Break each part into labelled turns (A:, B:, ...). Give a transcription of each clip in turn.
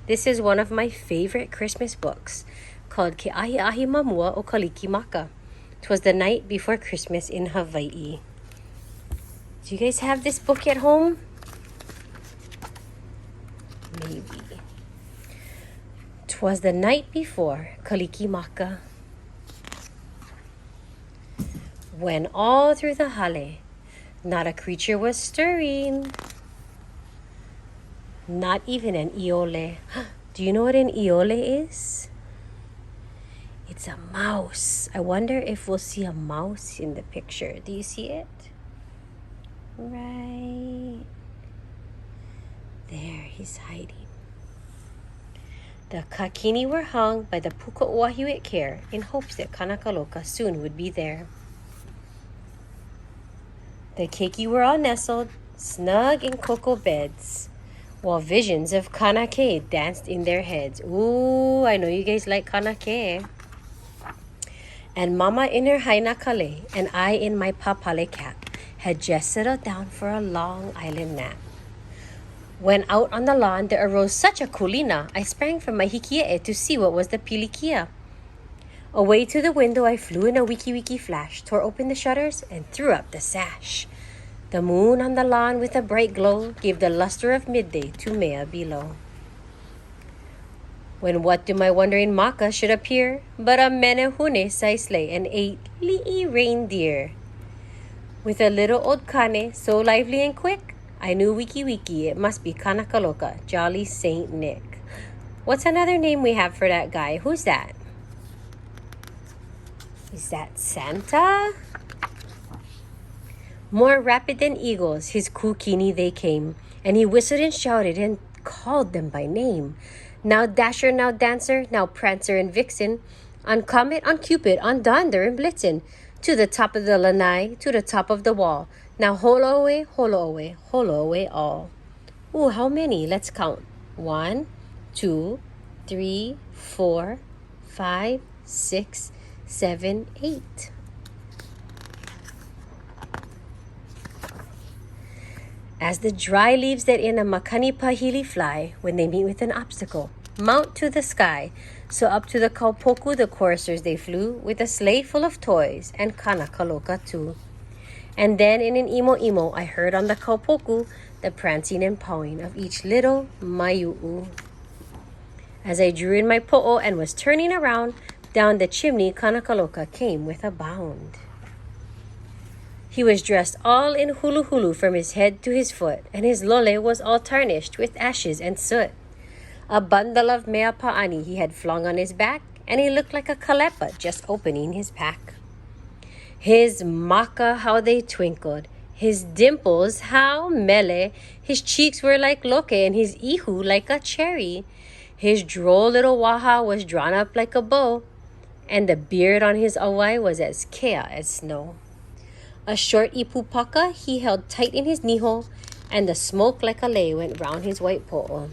A: This is one of my favorite Christmas books called Ahiahi Mamua o Kalikimaka. 'Twas the night before Christmas in Hawaii. Do you guys have this book at home? Maybe. 'Twas the night before Kalikimaka, when all through the hale not a creature was stirring. Not even an iole. Do you know what an iole is? It's a mouse. I wonder if we'll see a mouse in the picture. Do you see it? Right there, he's hiding. The kakini were hung by the pukaʻoahi with care in hopes that Kanakaloka soon would be there. The keiki were all nestled snug in cocoa beds, while visions of kanake danced in their heads. Ooh, I know you guys like kanake. And Mama in her haina kale and I in my papale cap had just settled down for a long island nap. When out on the lawn there arose such a kulina, I sprang from my hiki'e to see what was the pilikia. Away to the window I flew in a wiki flash, tore open the shutters, and threw up the sash. The moon on the lawn with a bright glow gave the luster of midday to Mea below. When what do my wondering maka should appear but a menehune saisle and 8 li'i reindeer. With a little old kane so lively and quick, I knew wiki it must be Kanakaloka, Jolly Saint Nick. What's another name we have for that guy? Who's that? Is that Santa? More rapid than eagles, his kukini they came, and he whistled and shouted and called them by name. Now Dasher, now Dancer, now Prancer and Vixen, on Comet, on Cupid, on Donder and Blitzen, to the top of the lanai, to the top of the wall. Now holo away all. Ooh, how many? Let's count. 1, 2, 3, 4, 5, 6, 7, 8. As the dry leaves that in a makani pahili fly when they meet with an obstacle, mount to the sky, so up to the kaupoku the choristers they flew, with a sleigh full of toys, and Kanakaloka too. And then in an imo I heard on the kaupoku the prancing and pawing of each little maiu'u. As I drew in my po'o and was turning around, down the chimney Kanakaloka came with a bound. He was dressed all in hulu from his head to his foot, and his lole was all tarnished with ashes and soot. A bundle of mea pa'ani he had flung on his back, and he looked like a kalepa just opening his pack. His maka, how they twinkled, his dimples, how mele, his cheeks were like loke, and his ihu like a cherry. His droll little waha was drawn up like a bow, and the beard on his awai was as kea as snow. A short ipupaka he held tight in his niho, and the smoke like a lei went round his white po'o.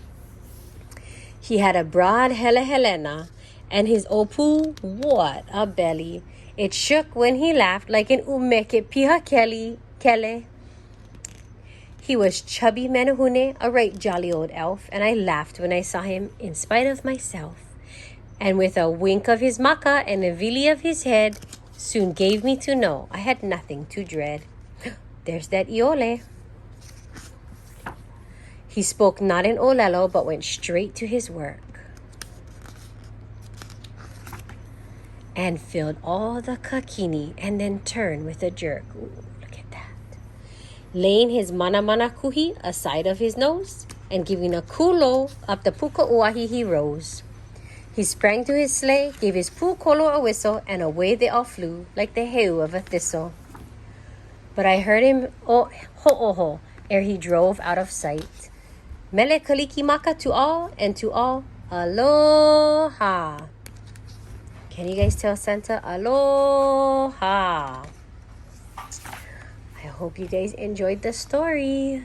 A: He had a broad helena, and his opu, what a belly! It shook when he laughed like an umeke piha kele. He was chubby menehune, a right jolly old elf, and I laughed when I saw him in spite of myself. And with a wink of his maka and a vili of his head, soon gave me to know I had nothing to dread. There's that iole. He spoke not in olelo, but went straight to his work, and filled all the kakini, and then turned with a jerk. Ooh, look at that. Laying his mana kuhi aside of his nose, and giving a kulo up the pukaʻoahi he rose. He sprang to his sleigh, gave his pūkolo a whistle, and away they all flew like the heu of a thistle. But I heard him ho'oho ere he drove out of sight. Mele kalikimaka to all, and to all, aloha. Can you guys tell Santa aloha? I hope you guys enjoyed the story.